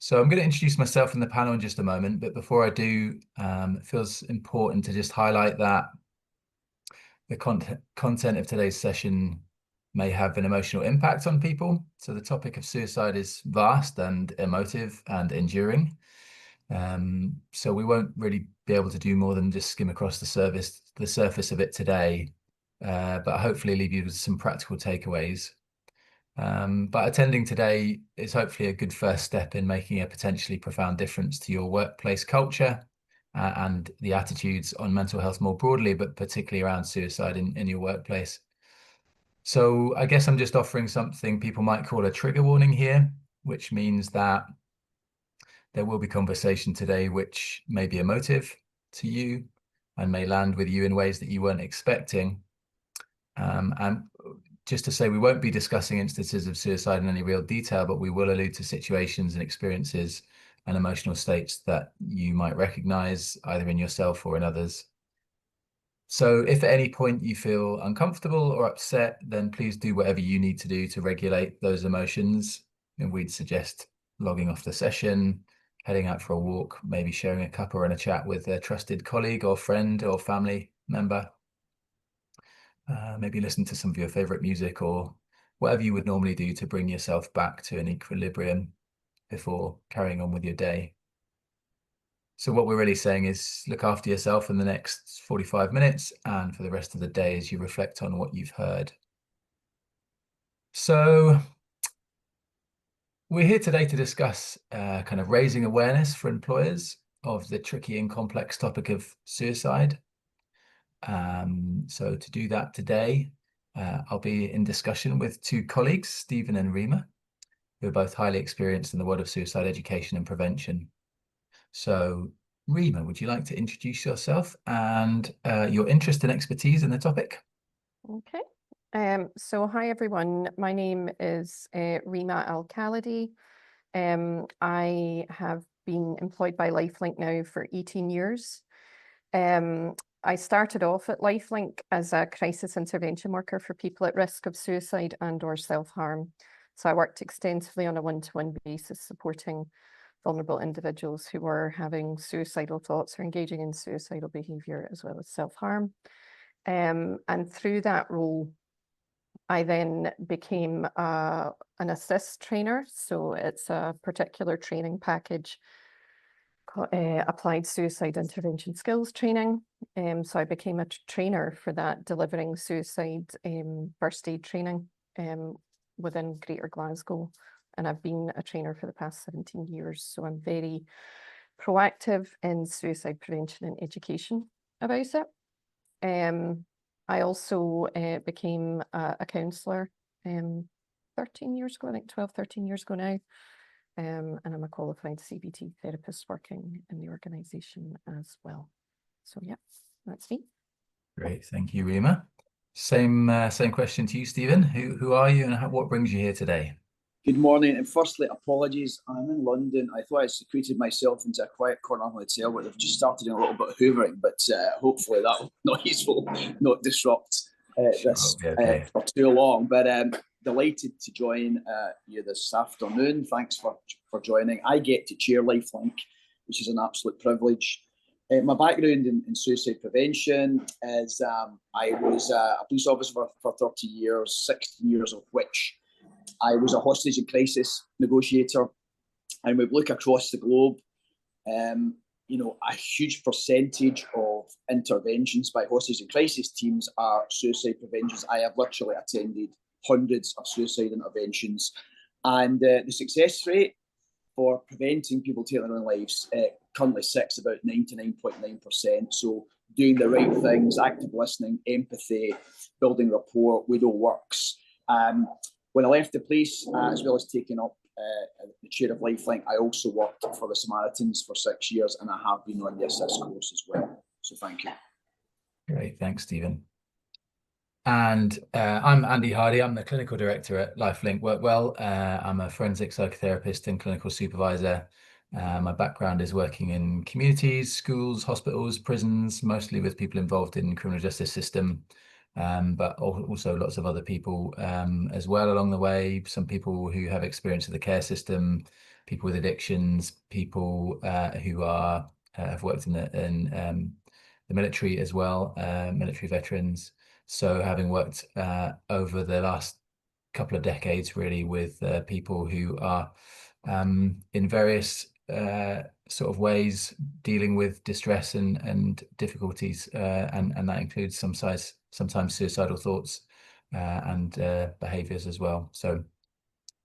So I'm going to introduce myself in the panel in just a moment, but before I do, it feels important to just highlight that the content of today's session may have an emotional impact on people. So the topic of suicide is vast and emotive and enduring. So we won't really be able to do more than just skim across the surface of it today, but hopefully leave you with some practical takeaways. But attending today is hopefully a good first step in making a potentially profound difference to your workplace culture and the attitudes on mental health more broadly, but particularly around suicide in your workplace. So I guess I'm just offering something people might call a trigger warning here, which means that there will be conversation today which may be emotive to you and may land with you in ways that you weren't expecting. And just to say, we won't be discussing instances of suicide in any real detail, but we will allude to situations and experiences and emotional states that you might recognize either in yourself or in others. So if at any point you feel uncomfortable or upset, then please do whatever you need to do to regulate those emotions. And we'd suggest logging off the session, heading out for a walk, maybe sharing a cuppa and a chat with a trusted colleague or friend or family member. Maybe listen to some of your favorite music or whatever you would normally do to bring yourself back to an equilibrium before carrying on with your day. So what we're really saying is look after yourself in the next 45 minutes and for the rest of the day as you reflect on what you've heard. So we're here today to discuss kind of raising awareness for employers of the tricky and complex topic of suicide. So to do that today, I'll be in discussion with two colleagues, Stephen and Rima, who are both highly experienced in the world of suicide education and prevention. So Rima, would you like to introduce yourself and your interest and expertise in the topic? Okay. So hi everyone. My name is Rima Al-Khalidi. I have been employed by Lifelink now for 18 years. I started off at Lifelink as a crisis intervention worker for people at risk of suicide and/or self-harm. So I worked extensively on a one-to-one basis supporting vulnerable individuals who were having suicidal thoughts or engaging in suicidal behaviour as well as self-harm. And through that role, I then became an assist trainer. So it's a particular training package called Applied Suicide Intervention Skills Training. So I became a trainer for that, delivering suicide first aid training within Greater Glasgow. And I've been a trainer for the past 17 years. So I'm very proactive in suicide prevention and education about it. I also became a counsellor 13 years ago, I think 12, 13 years ago now. And I'm a qualified CBT therapist working in the organisation as well. So yeah, that's me. Great, thank you, Rima. Same question to you, Stephen. Who are you and what brings you here today? Good morning, and firstly, apologies. I'm in London. I thought I secreted myself into a quiet corner of the hotel where they've just started doing a little bit of hoovering, but hopefully that noise will not disrupt this for too long. But delighted to join you this afternoon. Thanks for joining. I get to chair Lifelink, which is an absolute privilege. My background in suicide prevention is I was a police officer for 30 years, 16 years of which I was a hostage and crisis negotiator, and we look across the globe. A huge percentage of interventions by hostage and crisis teams are suicide preventions. I have literally attended hundreds of suicide interventions, and the success rate for preventing people taking their own lives currently sits about 99.9%. So doing the right things, active listening, empathy, building rapport, we know works. When I left the police, as well as taking up the chair of Lifelink, I also worked for the Samaritans for 6 years, and I have been on the assist course as well. So thank you. Great, thanks, Stephen. And I'm Andy Hardie. I'm the clinical director at Lifelink Workwell. I'm a forensic psychotherapist and clinical supervisor. My background is working in communities, schools, hospitals, prisons, mostly with people involved in the criminal justice system. But also lots of other people as well along the way. Some people who have experience of the care system, people with addictions, people who are have worked in the military as well, military veterans. So having worked over the last couple of decades really with people who are in various sort of ways dealing with distress and difficulties, and that includes sometimes suicidal thoughts and behaviors as well. So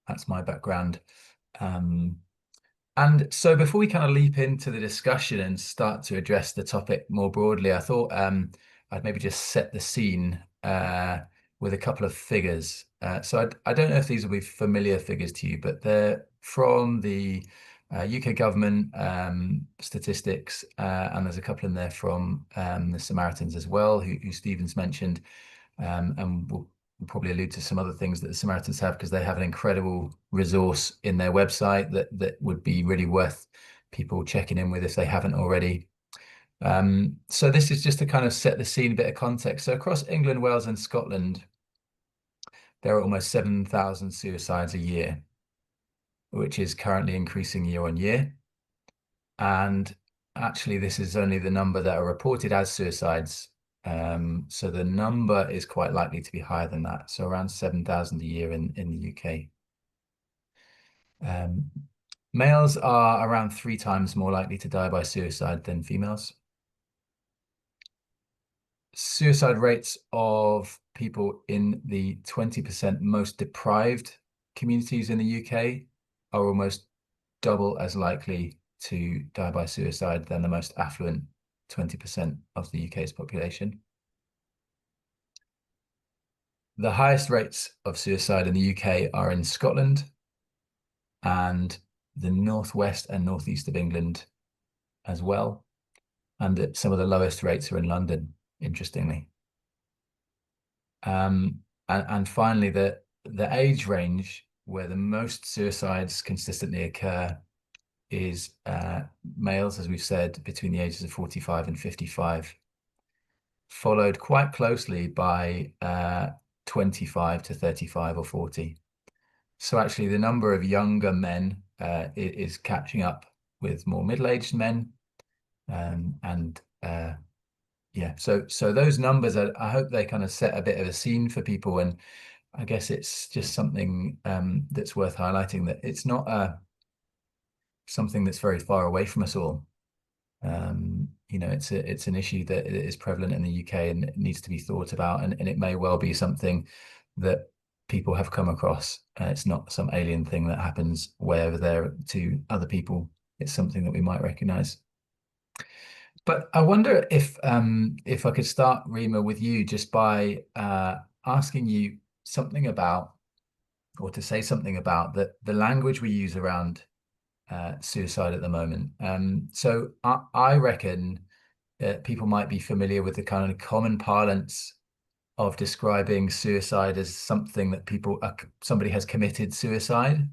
that's my background. And so before we kind of leap into the discussion and start to address the topic more broadly, I thought I'd maybe just set the scene with a couple of figures. So I don't know if these will be familiar figures to you, but they're from the UK government statistics, and there's a couple in there from the Samaritans as well, who Stephen's mentioned, and we'll probably allude to some other things that the Samaritans have, because they have an incredible resource in their website that would be really worth people checking in with if they haven't already. So this is just to kind of set the scene, a bit of context. So across England, Wales and Scotland, there are almost 7,000 suicides a year, which is currently increasing year on year. And actually, this is only the number that are reported as suicides. So the number is quite likely to be higher than that. So around 7,000 a year in the UK. Males are around 3 times more likely to die by suicide than females. Suicide rates of people in the 20% most deprived communities in the UK are almost double as likely to die by suicide than the most affluent 20% of the UK's population. The highest rates of suicide in the UK are in Scotland and the northwest and northeast of England as well. And some of the lowest rates are in London, interestingly. And finally, the age range where the most suicides consistently occur is males, as we've said, between the ages of 45 and 55, followed quite closely by 25 to 35 or 40. So actually the number of younger men is catching up with more middle-aged men. Yeah, so those numbers, I hope they kind of set a bit of a scene for people. And I guess it's just something that's worth highlighting, that it's not something that's very far away from us all. It's an issue that is prevalent in the UK and it needs to be thought about, and it may well be something that people have come across. It's not some alien thing that happens way over there to other people. It's something that we might recognize. But I wonder if I could start, Rima, with you, just by asking you something about, or to say something about the language we use around suicide at the moment. So I reckon people might be familiar with the kind of common parlance of describing suicide as something that somebody has committed suicide.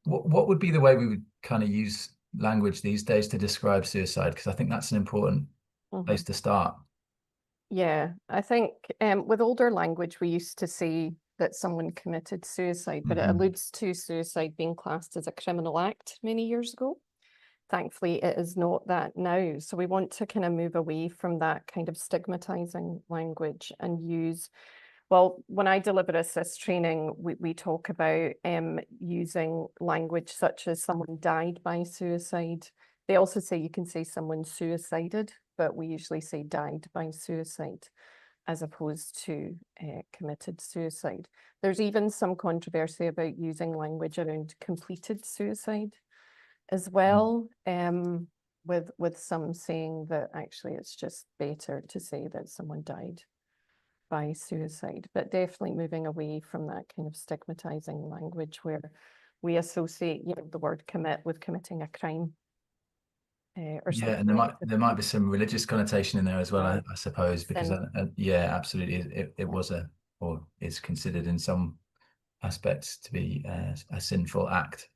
What would be the way we would kind of use language these days to describe suicide? Because I think that's an important place to start. Yeah, I think with older language, we used to say that someone committed suicide, but it alludes to suicide being classed as a criminal act many years ago. Thankfully, it is not that now. So we want to kind of move away from that kind of stigmatizing language and use, well, when I deliver assist training, we talk about using language such as someone died by suicide. They also say you can say someone suicided, but we usually say died by suicide as opposed to committed suicide. There's even some controversy about using language around completed suicide as well, with some saying that actually it's just better to say that someone died by suicide, but definitely moving away from that kind of stigmatizing language where we associate, the word commit with committing a crime. Or Yeah, something. and there might be some religious connotation in there as well, I suppose, because yeah, absolutely, it was or is considered in some aspects to be a sinful act.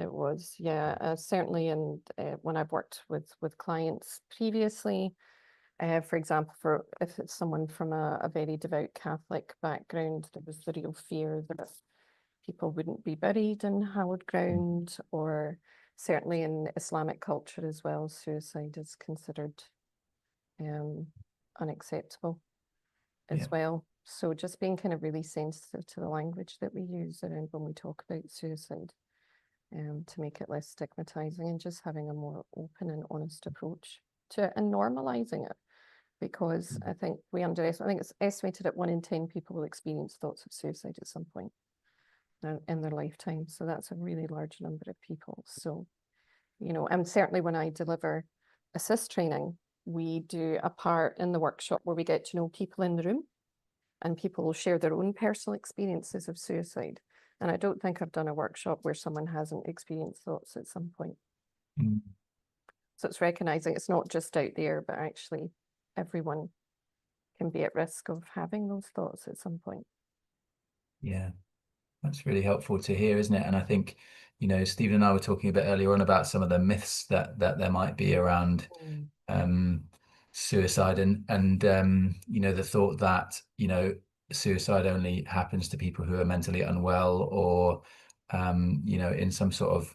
It was, yeah, certainly. And when I've worked with clients previously, for example, if it's someone from a very devout Catholic background, there was the real fear that people wouldn't be buried in hallowed ground, or certainly in Islamic culture as well, suicide is considered unacceptable as well. So just being kind of really sensitive to the language that we use around when we talk about suicide, to make it less stigmatizing, and just having a more open and honest approach to it and normalizing it. Because I think I think it's estimated that 1 in 10 people will experience thoughts of suicide at some point in their lifetime. So that's a really large number of people. So, you know, and certainly when I deliver assist training, we do a part in the workshop where we get to know people in the room, and people will share their own personal experiences of suicide. And I don't think I've done a workshop where someone hasn't experienced thoughts at some point. So it's recognizing it's not just out there, but actually everyone can be at risk of having those thoughts at some point. Yeah, that's really helpful to hear, isn't it? And I think, you know, Stephen and I were talking a bit earlier on about some of the myths that there might be around suicide, and you know, the thought that, you know, suicide only happens to people who are mentally unwell, or you know, in some sort of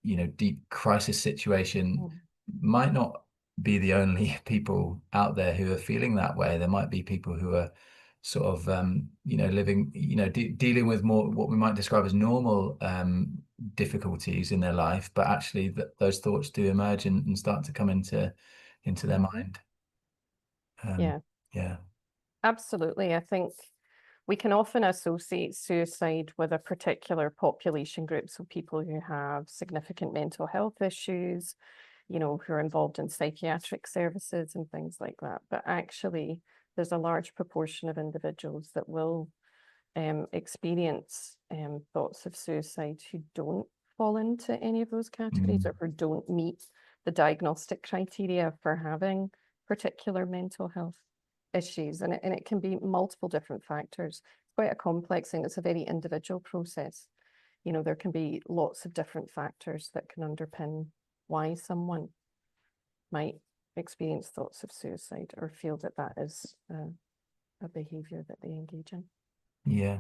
you know, deep crisis situation. Might not be the only people out there who are feeling that way. There might be people who are sort of you know, living, you know, dealing with more what we might describe as normal difficulties in their life, but actually those thoughts do emerge and start to come into their mind. Yeah, absolutely. I think we can often associate suicide with a particular population group, so people who have significant mental health issues, you know, who are involved in psychiatric services and things like that. But actually, there's a large proportion of individuals that will experience thoughts of suicide who don't fall into any of those categories, or who don't meet the diagnostic criteria for having particular mental health issues. And it can be multiple different factors. It's quite a complex thing. It's a very individual process. You know, there can be lots of different factors that can underpin why someone might experience thoughts of suicide or feel that that is a behavior that they engage in. Yeah.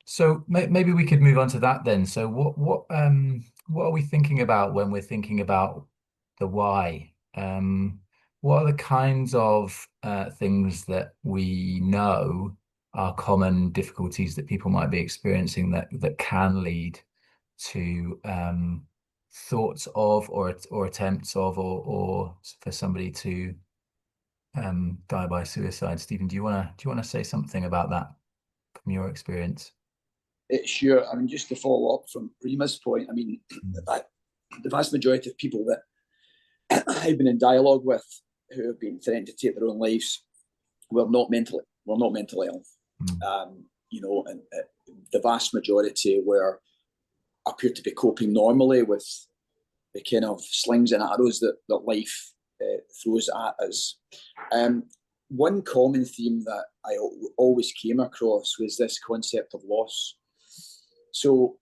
So maybe we could move on to that then. So what are we thinking about when we're thinking about the why? What are the kinds of things that we know are common difficulties that people might be experiencing that can lead to thoughts of, or attempts of, or for somebody to die by suicide? Stephen, do you want to say something about that from your experience? Sure. I mean, just to follow up from Rima's point, I mean, the vast majority of people that I've been in dialogue with who have been threatened to take their own lives were not mentally ill. You know, and the vast majority appear to be coping normally with the kind of slings and arrows that life throws at us. One common theme that I always came across was this concept of loss. So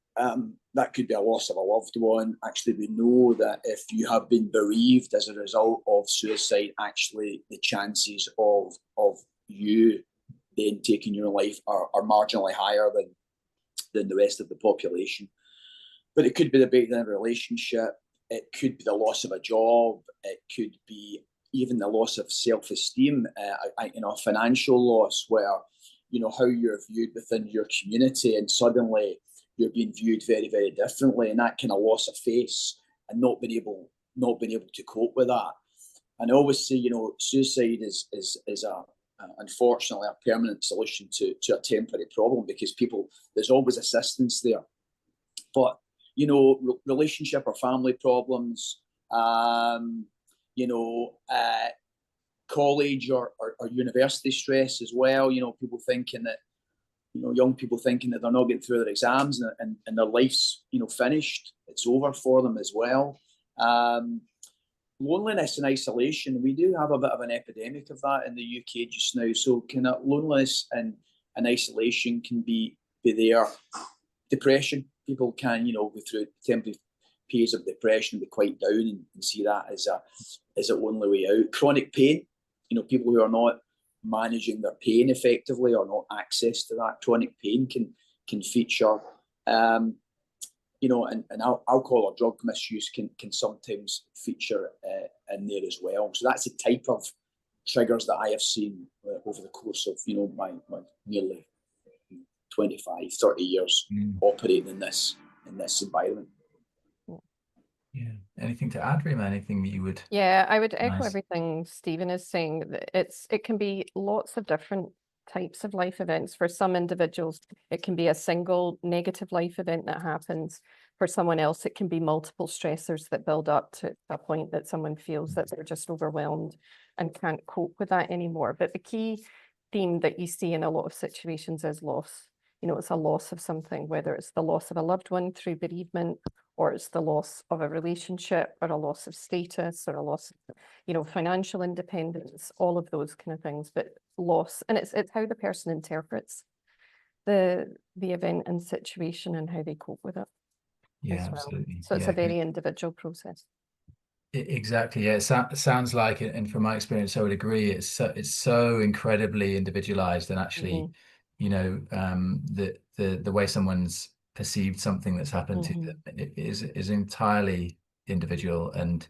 that could be a loss of a loved one. Actually, we know that if you have been bereaved as a result of suicide, actually the chances of you then taking your life are marginally higher than the rest of the population. But it could be the breakdown of a relationship. It could be the loss of a job. It could be even the loss of self-esteem, you know, a financial loss where, you know, how you're viewed within your community, and suddenly you're being viewed very, very differently, and that kind of loss of face and not being able to cope with that. And I always say, you know, suicide is unfortunately a permanent solution to a temporary problem, because there's always assistance there. But, you know, relationship or family problems, you know, college or university stress as well. You know, people thinking that, you know, young people thinking that they're not getting through their exams and their life's, you know, finished. It's over for them as well. Loneliness and isolation, we do have a bit of an epidemic of that in the UK just now. So kind of loneliness and isolation can be there. Depression, people can, you know, go through temporary periods of depression and be quite down and see that as a only way out. Chronic pain, you know, people who are not managing their pain effectively or not access to that chronic pain can feature. and alcohol or drug misuse can sometimes feature in there as well. So that's the type of triggers that I have seen over the course of, my nearly 25, 30 years operating in this environment. Yeah. Anything to add, Rima? Anything that you would? Yeah, I would echo Nice. everything Stephen is saying. That it can be lots of different types of life events. For some individuals, it can be a single negative life event that happens. For someone else, it can be multiple stressors that build up to a point that someone feels that they're just overwhelmed and can't cope with that anymore. But the key theme that you see in a lot of situations is loss. It's a loss of something, whether it's the loss of a loved one through bereavement, or it's the loss of a relationship, or a loss of status, or a loss of, financial independence, all of those kind of things. But loss, and it's how the person interprets the event and situation and how they cope with it. Yeah, as well. absolutely. So it's a very individual process. Exactly. Yeah, it sounds like it, and from my experience, I would agree. It's so incredibly individualized, and actually, the way someone's perceived something that's happened to them is entirely individual. And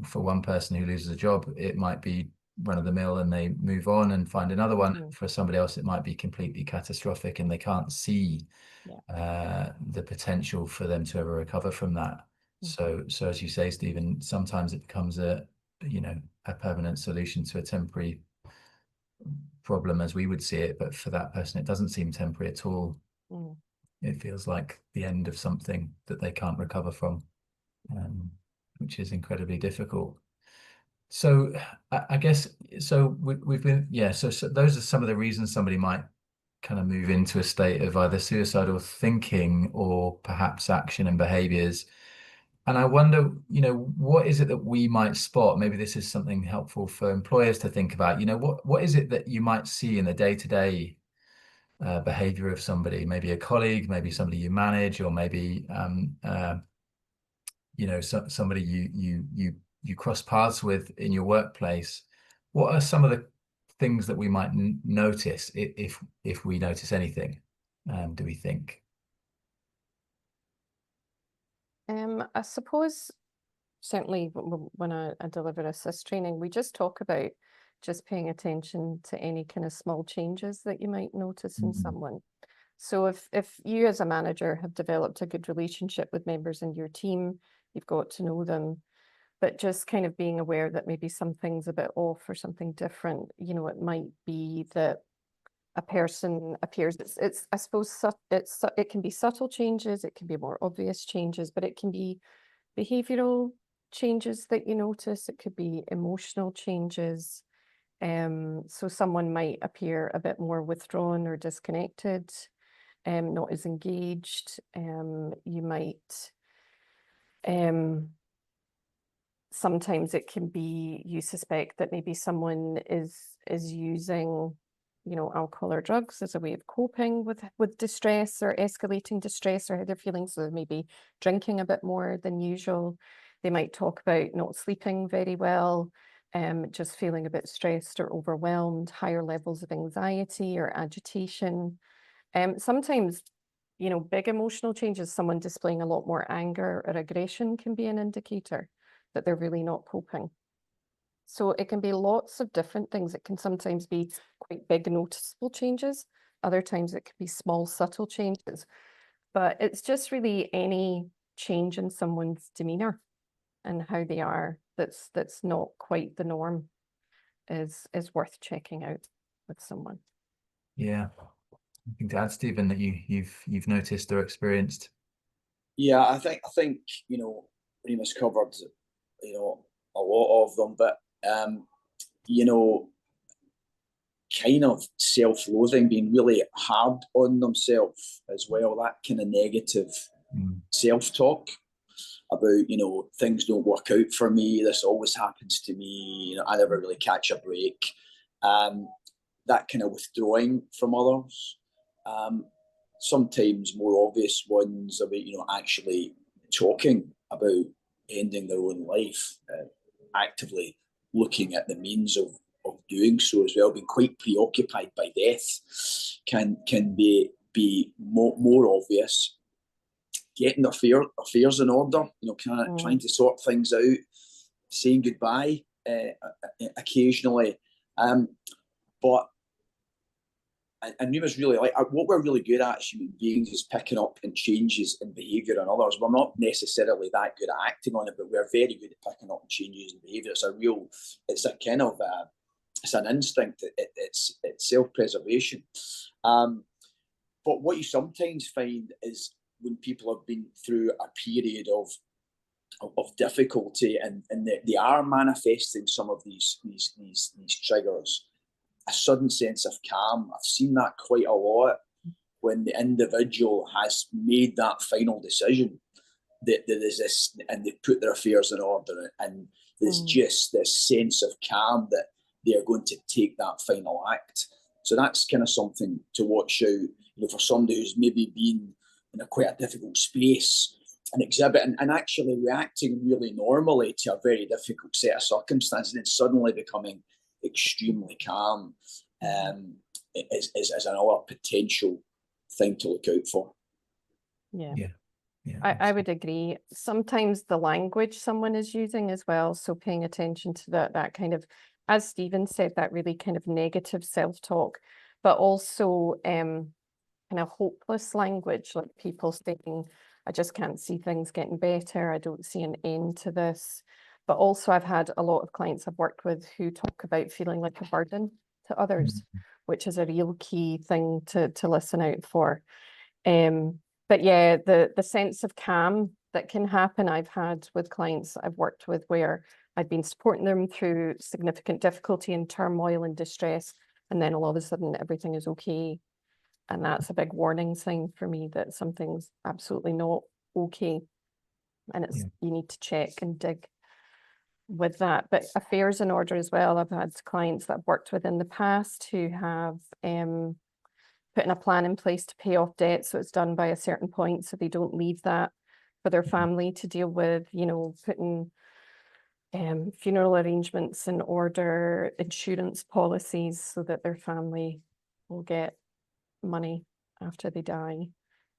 for one person who loses a job, it might be run of the mill, and they move on and find another one. For somebody else, it might be completely catastrophic, and they can't see the potential for them to ever recover from that. So as you say, Stephen, sometimes it becomes a permanent solution to a temporary problem as we would see it, but for that person, it doesn't seem temporary at all. It feels like the end of something that they can't recover from, which is incredibly difficult. So I guess, so we've been, so those are some of the reasons somebody might kind of move into a state of either suicidal thinking or perhaps action and behaviors. And I wonder, what is it that we might spot? Maybe this is something helpful for employers to think about. What is it that you might see in the day-to-day behavior of somebody, maybe a colleague, maybe somebody you manage, or maybe somebody you cross paths with in your workplace? What are some of the things that we might notice, if we notice anything, do we think? I suppose certainly when I deliver assist training, we just talk about just paying attention to any kind of small changes that you might notice in someone. So if you as a manager have developed a good relationship with members in your team, you've got to know them, but just kind of being aware that maybe something's a bit off or something different. It might be that a person appears, I suppose it can be subtle changes, it can be more obvious changes, but it can be behavioral changes that you notice. It could be emotional changes. So someone might appear a bit more withdrawn or disconnected, not as engaged. You might, sometimes it can be, you suspect that maybe someone is using alcohol or drugs as a way of coping with distress or escalating distress or how they're feeling. So maybe drinking a bit more than usual. They might talk about not sleeping very well, just feeling a bit stressed or overwhelmed, higher levels of anxiety or agitation. Sometimes, big emotional changes, someone displaying a lot more anger or aggression can be an indicator that they're really not coping. So it can be lots of different things. It can sometimes be quite big noticeable changes. Other times it can be small, subtle changes. But it's just really any change in someone's demeanor and how they are that's not quite the norm is worth checking out with someone. Yeah. Anything to add, Stephen, that you've noticed or experienced? Yeah, I think Rima's covered a lot of them, but kind of self-loathing, being really hard on themselves as well, that kind of negative self-talk about, things don't work out for me, this always happens to me, I never really catch a break. That kind of withdrawing from others. Sometimes more obvious ones about, actually talking about ending their own life, actively looking at the means of doing so as well, being quite preoccupied by death can be more obvious. getting their affairs in order, you know, kind of trying to sort things out, saying goodbye occasionally. But and Rima's really like, what we're really good at as human beings is picking up on changes in behaviour in others. We're not necessarily that good at acting on it, but we're very good at picking up on changes in behaviour. It's a kind of it's an instinct. It's self-preservation. But what you sometimes find is when people have been through a period of difficulty and they are manifesting some of these triggers, a sudden sense of calm. I've seen that quite a lot when the individual has made that final decision that there's this, and they put their affairs in order, and there's just this sense of calm that they are going to take that final act. So that's kind of something to watch out, you know, for somebody who's maybe been in quite a difficult space and exhibiting and actually reacting really normally to a very difficult set of circumstances, and then suddenly becoming extremely calm is another potential thing to look out for. Yeah. I would agree. Sometimes the language someone is using as well, so paying attention to that kind of, as Stephen said, that really kind of negative self-talk, but also kind of hopeless language, like people saying, I just can't see things getting better, I don't see an end to this. But also I've had a lot of clients I've worked with who talk about feeling like a burden to others, which is a real key thing to listen out for. But yeah, the sense of calm that can happen, I've had with clients I've worked with where I've been supporting them through significant difficulty and turmoil and distress, and then all of a sudden everything is okay. And that's a big warning sign for me that something's absolutely not okay. And it's you need to check and dig with that. But affairs in order as well. I've had clients that I've worked with in the past who have putting a plan in place to pay off debt, so it's done by a certain point, so they don't leave that for their family to deal with, you know, putting funeral arrangements in order, insurance policies so that their family will get money after they die.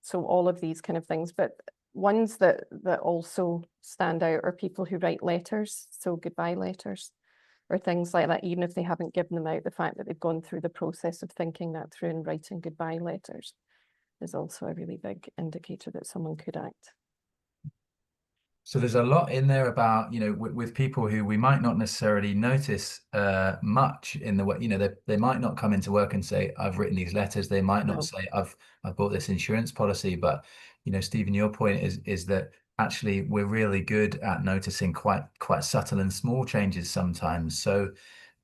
So all of these kind of things, but ones that also stand out are people who write letters, so goodbye letters or things like that, even if they haven't given them out. The fact that they've gone through the process of thinking that through and writing goodbye letters is also a really big indicator that someone could act. So there's a lot in there about, you know, with people who we might not necessarily notice much in the way, you know, they might not come into work and say, I've written these letters. They might not say, I've bought this insurance policy. But, you know, Stephen, your point is that actually we're really good at noticing quite subtle and small changes sometimes. So,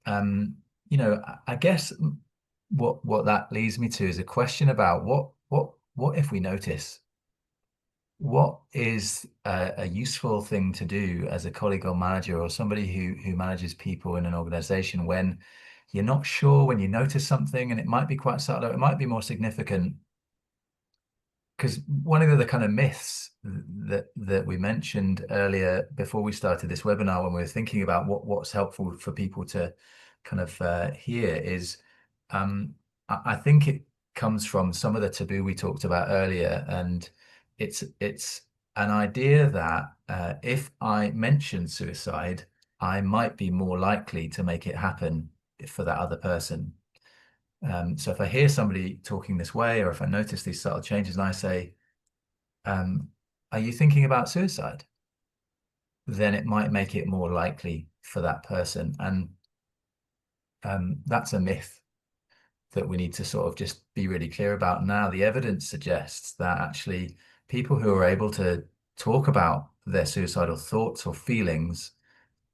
you know, I guess what that leads me to is a question about what if we notice? What is a useful thing to do as a colleague or manager or somebody who manages people in an organization when you're not sure, when you notice something and it might be quite subtle, it might be more significant? Because one of the kind of myths that we mentioned earlier before we started this webinar, when we were thinking about what's helpful for people to kind of hear, is I think it comes from some of the taboo we talked about earlier, and it's an idea that if I mention suicide, I might be more likely to make it happen for that other person. So if I hear somebody talking this way, or if I notice these subtle changes and I say, are you thinking about suicide? Then it might make it more likely for that person. And that's a myth that we need to sort of just be really clear about now. The evidence suggests that actually people who are able to talk about their suicidal thoughts or feelings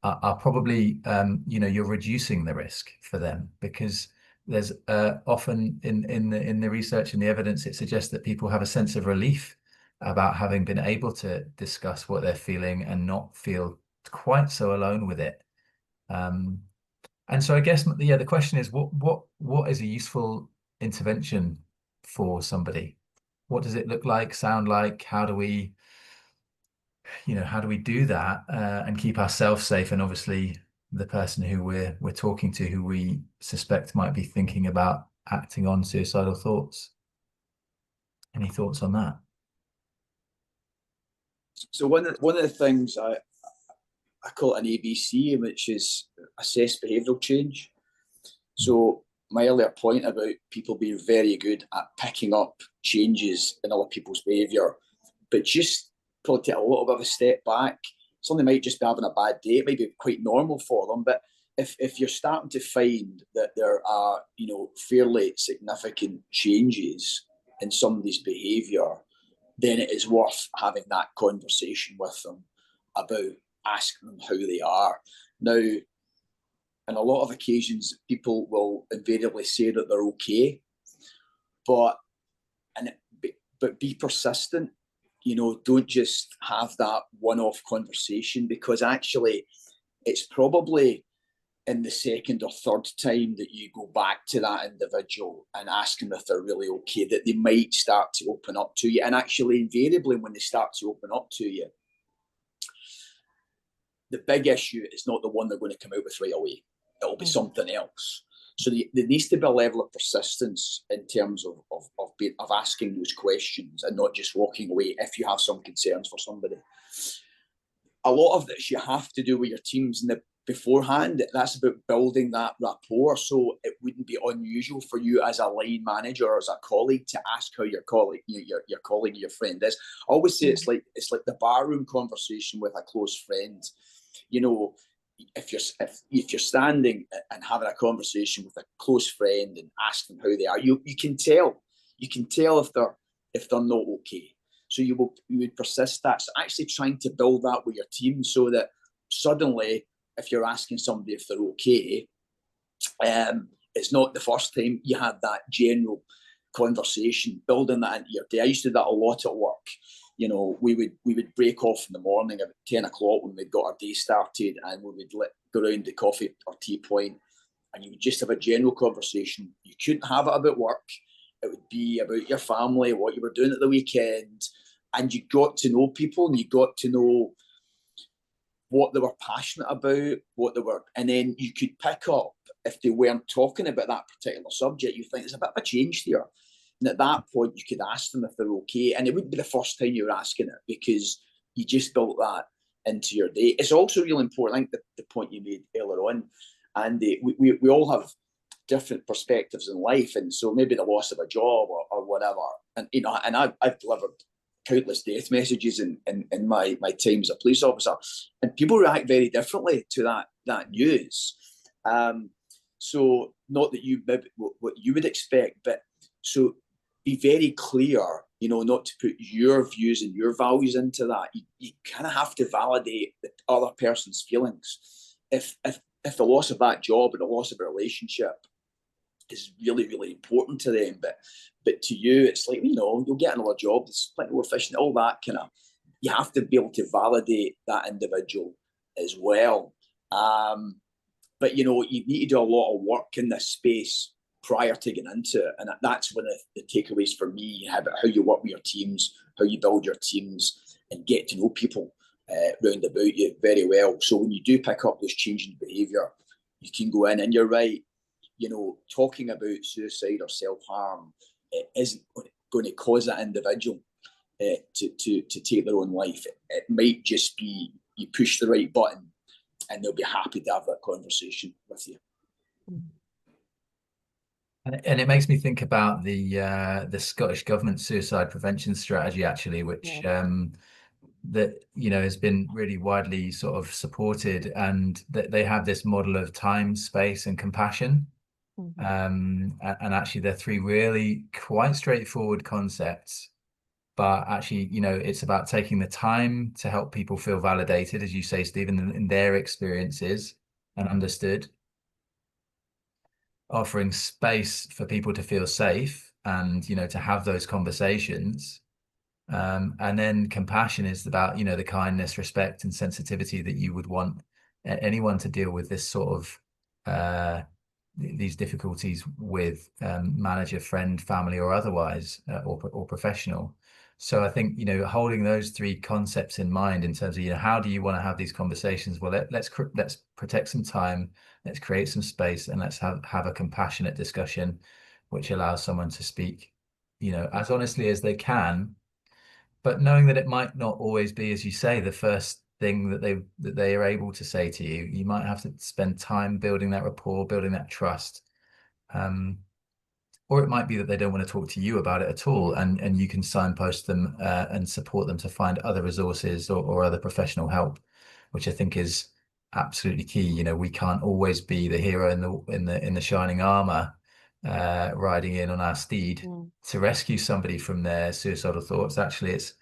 are probably, you know, you're reducing the risk for them, because there's often in the research and the evidence, it suggests that people have a sense of relief about having been able to discuss what they're feeling and not feel quite so alone with it. And so I guess, yeah, the question is, what is a useful intervention for somebody? What does it look like, sound like? How do we, you know, how do we do that and keep ourselves safe, and obviously the person who we're talking to, who we suspect might be thinking about acting on suicidal thoughts? Any thoughts on that? So one of the things I call it an ABC, which is assess behavioural change. So my earlier point about people being very good at picking up changes in other people's behaviour, but just probably take a little bit of a step back. Somebody might just be having a bad day. It might be quite normal for them, but if you're starting to find that there are, fairly significant changes in somebody's behaviour, then it is worth having that conversation with them about asking them how they are. Now, on a lot of occasions, people will invariably say that they're okay, but be persistent. Don't just have that one-off conversation, because actually it's probably in the second or third time that you go back to that individual and ask them if they're really okay, that they might start to open up to you. And actually, invariably, when they start to open up to you, the big issue is not the one they're going to come out with right away. It'll be something else. So there needs to be a level of persistence in terms of asking those questions and not just walking away if you have some concerns for somebody. A lot of this you have to do with your teams beforehand. That's about building that rapport. So it wouldn't be unusual for you as a line manager or as a colleague to ask how your colleague, your friend is. I always say it's like the barroom conversation with a close friend. If you're standing and having a conversation with a close friend and ask them how they are, you can tell if they're not okay. So you would persist that. So actually trying to build that with your team, so that suddenly, if you're asking somebody if they're okay, it's not the first time you had that general conversation, building that into your day. I used to do that a lot at work. We would break off in the morning at 10 o'clock when we'd got our day started, and we would go around the coffee or tea point, and you would just have a general conversation. You couldn't have it about work. It would be about your family, what you were doing at the weekend, and you got to know people, and you got to know what they were passionate about, and then you could pick up if they weren't talking about that particular subject. You think there's a bit of a change here. And at that point, you could ask them if they're okay. And it wouldn't be the first time you were asking it, because you just built that into your day. It's also really important, I think, the point you made earlier on, and we all have different perspectives in life. And so maybe the loss of a job or whatever. And, and I've delivered countless death messages in my time as a police officer, and people react very differently to that news. So not that you maybe what you would expect, but so be very clear, not to put your views and your values into that. You kind of have to validate the other person's feelings. If the loss of that job or the loss of a relationship is really, really important to them, but to you, it's like, you'll get another job, there's plenty more efficient, all that kind of, you have to be able to validate that individual as well. But, you need to do a lot of work in this space prior to getting into it. And that's one of the takeaways for me, about how you work with your teams, how you build your teams, and get to know people round about you very well. So when you do pick up those changing behaviour, you can go in, and you're right, talking about suicide or self-harm, it isn't going to cause that individual to take their own life. It might just be you push the right button, and they'll be happy to have that conversation with you. And it makes me think about the Scottish Government suicide prevention strategy, actually, which that has been really widely sort of supported, and that they have this model of time, space, and compassion. And actually, they're three really quite straightforward concepts, but actually, it's about taking the time to help people feel validated, as you say, Stephen, in their experiences and understood. Offering space for people to feel safe and, to have those conversations. And then compassion is about, the kindness, respect, and sensitivity that you would want anyone to deal with this sort of these difficulties with, manager, friend, family, or otherwise, or professional. So I think, holding those three concepts in mind in terms of, how do you want to have these conversations? Well, let's protect some time, let's create some space, and let's have a compassionate discussion, which allows someone to speak, as honestly as they can, but knowing that it might not always be, as you say, the first thing that they are able to say to you, you might have to spend time building that rapport, building that trust. Or it might be that they don't want to talk to you about it at all, and you can signpost them and support them to find other resources or other professional help, which I think is absolutely key. You know, we can't always be the hero in the shining armor, riding in on our steed to rescue somebody from their suicidal thoughts. Actually, it's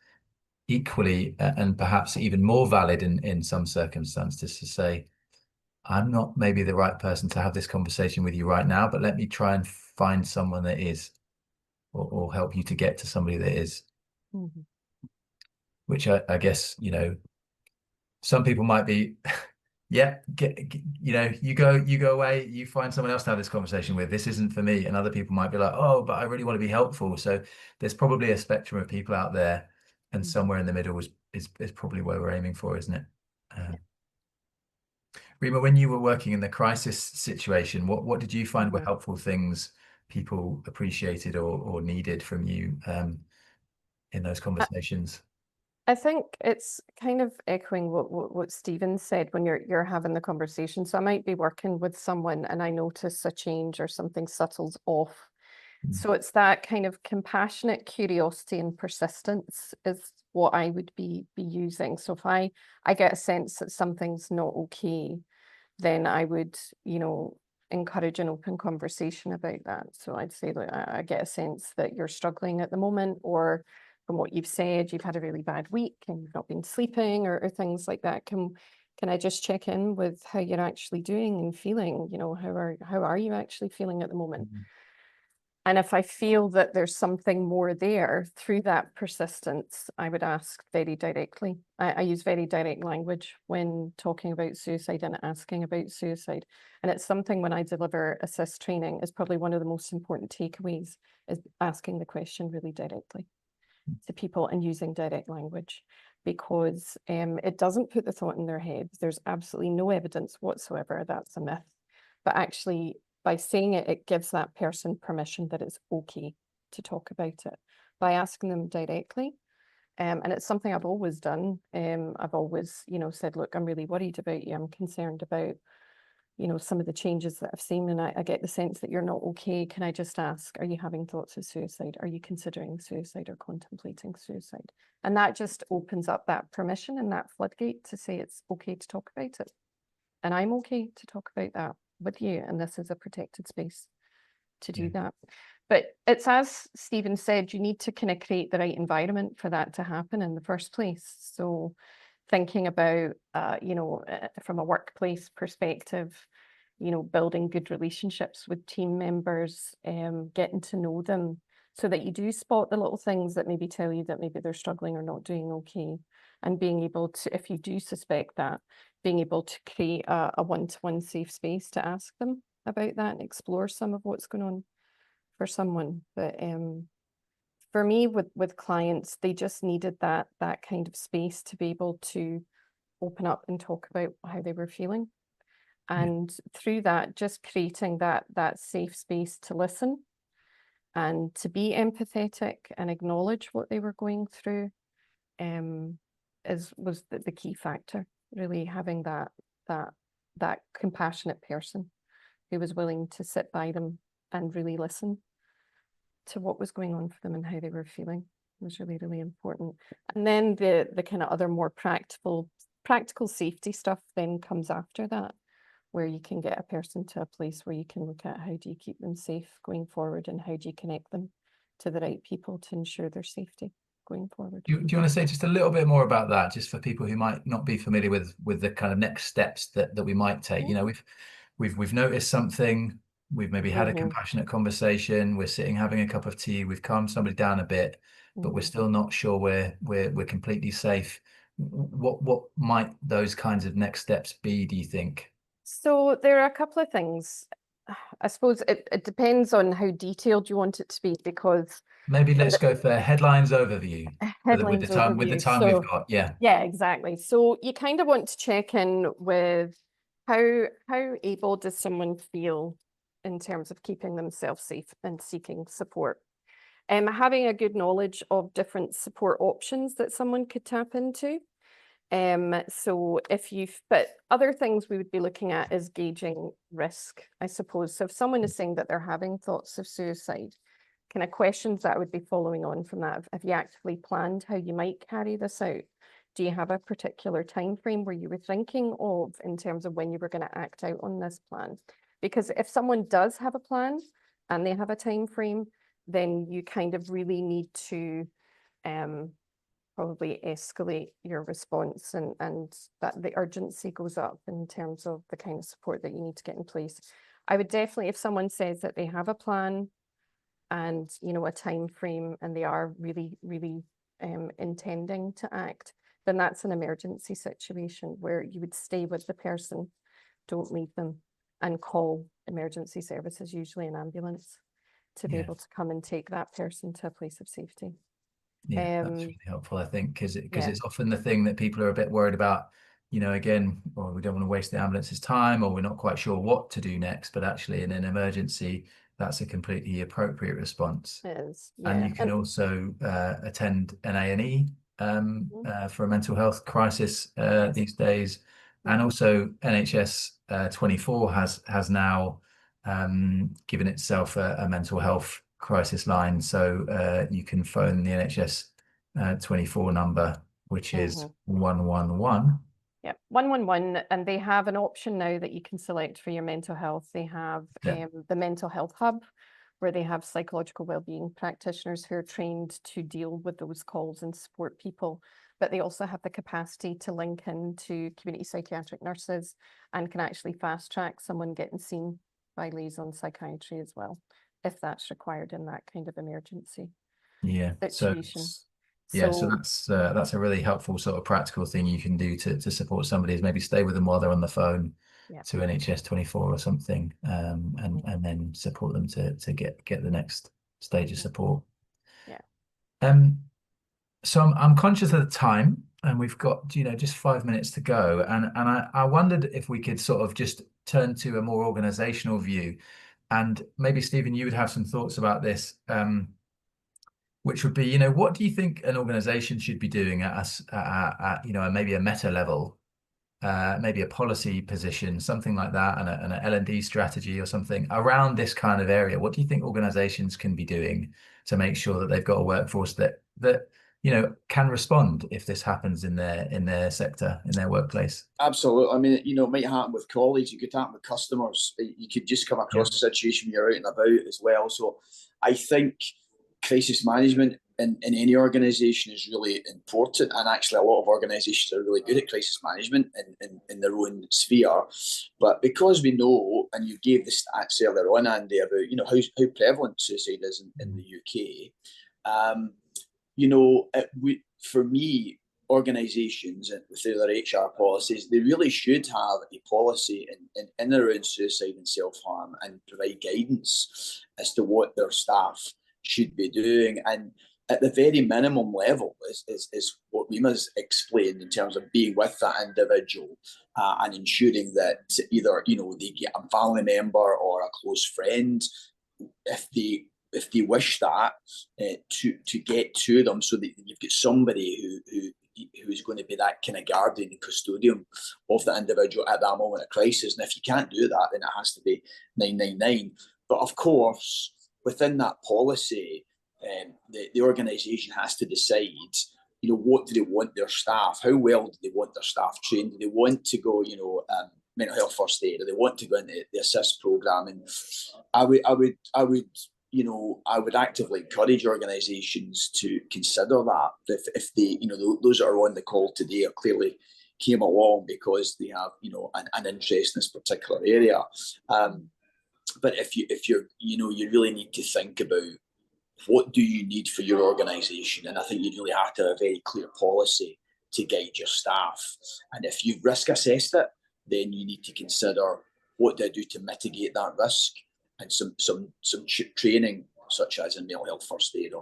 equally and perhaps even more valid in some circumstances to say, I'm not maybe the right person to have this conversation with you right now, but let me try and find someone that is, or help you to get to somebody that is. Which I guess, you know, some people might be, yeah, you go away, you find someone else to have this conversation with. This isn't for me. And other people might be like, oh, but I really want to be helpful. So there's probably a spectrum of people out there, and somewhere in the middle is probably where we're aiming for, isn't it? Rima, when you were working in the crisis situation, what did you find were helpful things people appreciated or needed from you in those conversations? I think it's kind of echoing what Stephen said when you're having the conversation. So I might be working with someone and I notice a change or something subtle's off. So it's that kind of compassionate curiosity and persistence is what I would be using. So if I get a sense that something's not okay, then I would, you know, encourage an open conversation about that. So I'd say, look, I get a sense that you're struggling at the moment, or from what you've said, you've had a really bad week and you've not been sleeping or things like that. Can I just check in with how you're actually doing and feeling? You know, how are you actually feeling at the moment? And if I feel that there's something more there through that persistence, I would ask very directly. I use very direct language when talking about suicide and asking about suicide. And it's something when I deliver assist training is probably one of the most important takeaways, is asking the question really directly to people and using direct language, because it doesn't put the thought in their head. There's absolutely no evidence whatsoever that's a myth. But actually, by saying it, it gives that person permission that it's okay to talk about it by asking them directly. And it's something I've always done. I've always, you know, said, look, I'm really worried about you. I'm concerned about, you know, some of the changes that I've seen, and I get the sense that you're not okay. Can I just ask, are you having thoughts of suicide? Are you considering suicide or contemplating suicide? And that just opens up that permission and that floodgate to say it's okay to talk about it. And I'm okay to talk about that with you, and this is a protected space to do that. But it's, as Stephen said, you need to kind of create the right environment for that to happen in the first place. So thinking about, you know, from a workplace perspective, you know, building good relationships with team members, getting to know them so that you do spot the little things that maybe tell you that maybe they're struggling or not doing okay. And being able to, if you do suspect that, being able to create a one-to-one safe space to ask them about that and explore some of what's going on for someone. But for me, with clients, they just needed that kind of space to be able to open up and talk about how they were feeling. And through that, just creating that safe space to listen and to be empathetic and acknowledge what they were going through was the key factor. Really having that compassionate person who was willing to sit by them and really listen to what was going on for them and how they were feeling was really, really important. And then the kind of other more practical safety stuff then comes after that, where you can get a person to a place where you can look at how do you keep them safe going forward and how do you connect them to the right people to ensure their safety going forward. Do you want to say just a little bit more about that, just for people who might not be familiar with the kind of next steps that we might take? You know, we've noticed something, we've maybe had a compassionate conversation, we're sitting having a cup of tea, we've calmed somebody down a bit, but we're still not sure we're completely safe. What might those kinds of next steps be, do you think? So there are a couple of things. I suppose it depends on how detailed you want it to be, because maybe let's go for headlines overview. Headlines with the time overview. we've got. Yeah, exactly. So you kind of want to check in with how able does someone feel in terms of keeping themselves safe and seeking support. Having a good knowledge of different support options that someone could tap into. So but other things we would be looking at is gauging risk, I suppose. So if someone is saying that they're having thoughts of suicide, kind of questions that would be following on from that. Have you actively planned how you might carry this out? Do you have a particular time frame where you were thinking of in terms of when you were going to act out on this plan? Because if someone does have a plan and they have a time frame, then you kind of really need to probably escalate your response, and that the urgency goes up in terms of the kind of support that you need to get in place. I would definitely, if someone says that they have a plan and, you know, a time frame, and they are really, really intending to act, then that's an emergency situation where you would stay with the person, don't leave them, and call emergency services, usually an ambulance, to be able to come and take that person to a place of safety. Yeah, that's really helpful, I think, because Yeah. it's often the thing that people are a bit worried about, you know, again, or we don't want to waste the ambulance's time, or we're not quite sure what to do next, but actually in an emergency, that's a completely appropriate response. It is, And yeah. you can also attend an A&E for a mental health crisis these days. And also NHS 24 has now given itself a mental health crisis line. So you can phone the NHS 24 number, which is 111. Yeah, 111, and they have an option now that you can select for your mental health. They have the mental health hub, where they have psychological wellbeing practitioners who are trained to deal with those calls and support people. But they also have the capacity to link into community psychiatric nurses and can actually fast track someone getting seen by liaison psychiatry as well, if that's required in that kind of emergency situation. So that's a really helpful sort of practical thing you can do to support somebody, is maybe stay with them while they're on the phone to NHS 24 or something, and then support them to get the next stage of support. So I'm conscious of the time, and we've got, you know, just 5 minutes to go, and I wondered if we could sort of just turn to a more organizational view, and maybe Stephen, you would have some thoughts about this, which would be, you know, what do you think an organization should be doing at you know, maybe a meta level, maybe a policy position, something like that, and an L&D strategy or something around this kind of area? What do you think organizations can be doing to make sure that they've got a workforce that you know, can respond if this happens in their sector, in their workplace? Absolutely. I mean, you know, it might happen with colleagues, you could happen with customers, you could just come across a situation where you're out and about as well. So I think crisis management in any organization is really important, and actually a lot of organizations are really good at crisis management in their own sphere. But because we know, and you gave the stats earlier on, Andy, about, you know, how prevalent suicide is in the UK, you know, for me, organisations through their HR policies, they really should have a policy in and around suicide and self-harm, and provide guidance as to what their staff should be doing. And at the very minimum level is what Rima's explained, in terms of being with that individual and ensuring that either, you know, they get a family member or a close friend, if they wish that, to get to them, so that you've got somebody who's going to be that kind of guardian and custodian of the individual at that moment of crisis. And if you can't do that, then it has to be 999. But of course, within that policy, the organisation has to decide, you know, what do they want their staff, how well do they want their staff trained, do they want to go, you know, mental health first aid, or they want to go into the assist programme. And I would you know, I would actively encourage organisations to consider that. If they, you know, those that are on the call today are clearly came along because they have, you know, an interest in this particular area. But if you're, you know, you really need to think about what do you need for your organisation, and I think you really have to have a very clear policy to guide your staff. And if you've risk assessed it, then you need to consider, what do I do to mitigate that risk? And some training, such as in mental health first aid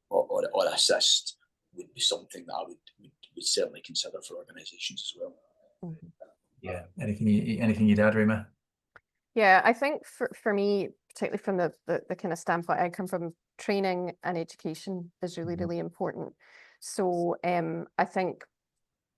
or assist, would be something that I would certainly consider for organisations as well. Yeah. Anything you'd add, Rima? Yeah, I think for me, particularly from the kind of standpoint I come from, training and education is really, really important. So I think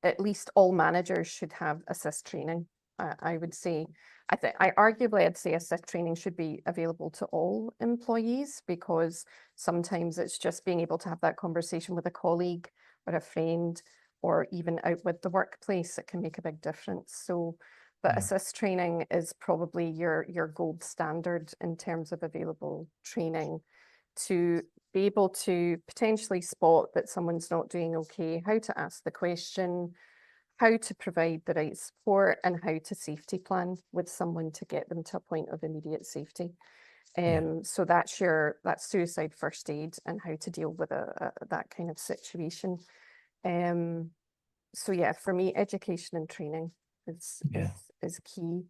at least all managers should have assist training. I would say, I'd say assist training should be available to all employees, because sometimes it's just being able to have that conversation with a colleague or a friend, or even out with the workplace that can make a big difference. So, but assist training is probably your gold standard in terms of available training, to be able to potentially spot that someone's not doing okay, how to ask the question, how to provide the right support, and how to safety plan with someone to get them to a point of immediate safety. So that's suicide first aid and how to deal with that kind of situation. So yeah, for me, education and training is key.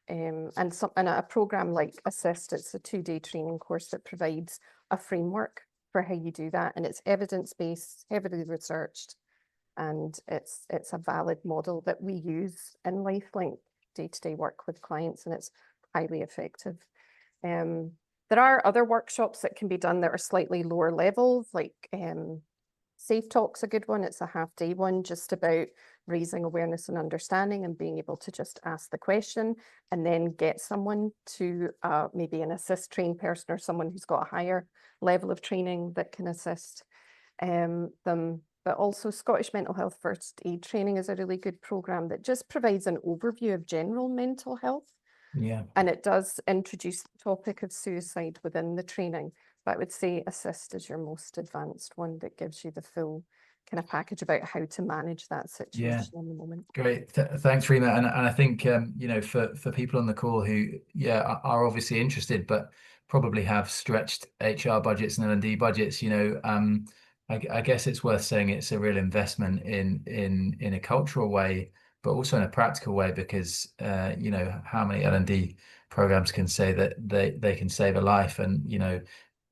And a program like Assist, it's a 2-day training course that provides a framework for how you do that, and it's evidence-based, heavily researched, and it's a valid model that we use in Lifelink day-to-day work with clients, and it's highly effective. There are other workshops that can be done that are slightly lower level, like Safe Talk's a good one. It's a half-day one, just about raising awareness and understanding and being able to just ask the question and then get someone to maybe an assist trained person or someone who's got a higher level of training that can assist them. But also Scottish Mental Health First Aid Training is a really good program that just provides an overview of general mental health. Yeah. And it does introduce the topic of suicide within the training. But I would say Assist is your most advanced one that gives you the full kind of package about how to manage that situation in the moment. Great. Thanks, Rima. And I think, you know, for people on the call who, are obviously interested, but probably have stretched HR budgets and L&D budgets, you know, I guess it's worth saying it's a real investment in a cultural way, but also in a practical way, because, you know, how many L&D programs can say that they can save a life, and, you know,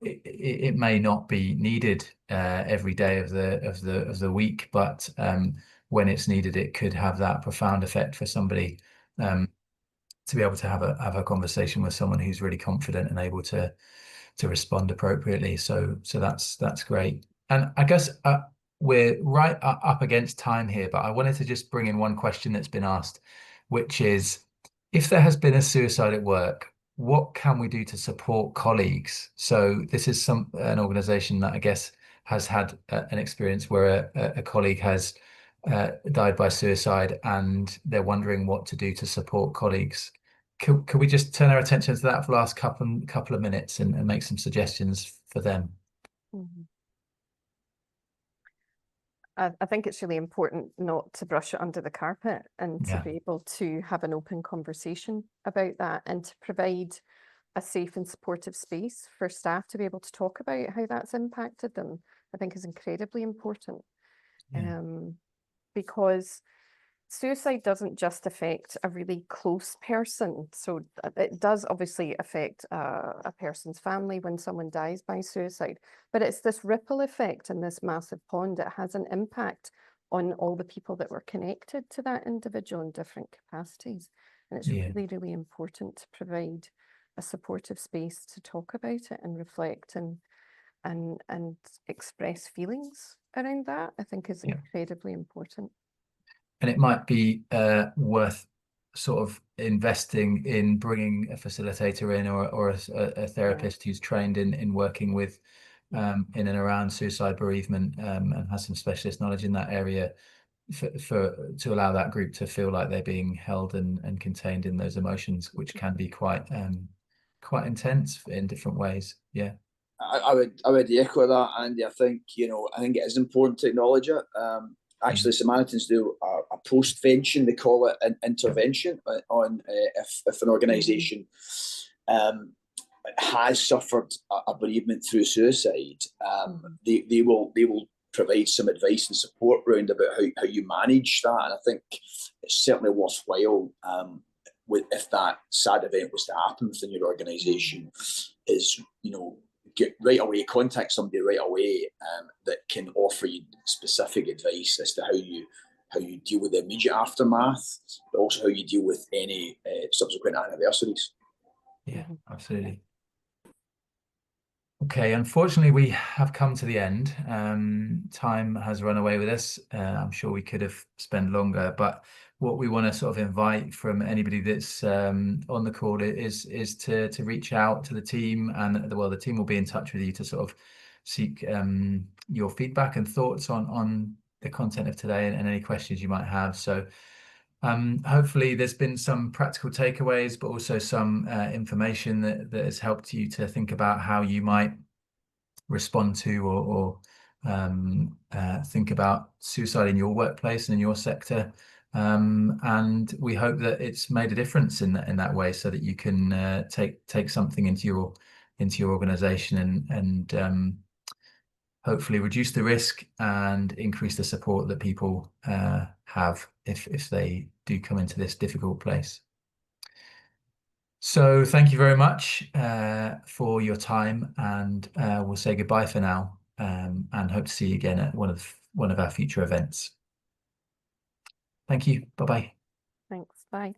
it may not be needed every day of the week, but when it's needed, it could have that profound effect for somebody, to be able to have a conversation with someone who's really confident and able to respond appropriately. So that's great. And I guess we're right up against time here, but I wanted to just bring in one question that's been asked, which is, if there has been a suicide at work, what can we do to support colleagues? So this is an organization that I guess has had an experience where a colleague has died by suicide, and they're wondering what to do to support colleagues. Could we just turn our attention to that for the last couple of minutes and make some suggestions for them? Mm-hmm. I think it's really important not to brush it under the carpet, and to be able to have an open conversation about that, and to provide a safe and supportive space for staff to be able to talk about how that's impacted them, I think is incredibly important. Because suicide doesn't just affect a really close person. So it does obviously affect a person's family when someone dies by suicide, but it's this ripple effect in this massive pond. It has an impact on all the people that were connected to that individual in different capacities. And it's really, really important to provide a supportive space to talk about it and reflect and express feelings around that, I think is incredibly important. And it might be worth sort of investing in bringing a facilitator in, or a therapist who's trained in working with in and around suicide bereavement, and has some specialist knowledge in that area, to allow that group to feel like they're being held and contained in those emotions, which can be quite intense in different ways. I would echo that, Andy. I think it is important to acknowledge it. Actually, Samaritans do a postvention, they call it an intervention on if an organisation has suffered a bereavement through suicide. They will provide some advice and support around about how you manage that, and I think it's certainly worthwhile. If that sad event was to happen within your organisation, is get right away, contact somebody right away that can offer you specific advice as to how you deal with the immediate aftermath, but also how you deal with any subsequent anniversaries. Yeah, absolutely. Okay, unfortunately, we have come to the end. Time has run away with us. I'm sure we could have spent longer, but what we want to sort of invite from anybody that's on the call is to reach out to the team, and well, the team will be in touch with you to sort of seek your feedback and thoughts on the content of today and any questions you might have. So hopefully there's been some practical takeaways, but also some information that has helped you to think about how you might respond to or think about suicide in your workplace and in your sector. And we hope that it's made a difference in that way, so that you can take something into your organization and hopefully reduce the risk and increase the support that people have if they do come into this difficult place. So thank you very much for your time, and we'll say goodbye for now, and hope to see you again at one of our future events. Thank you. Bye-bye. Thanks. Bye.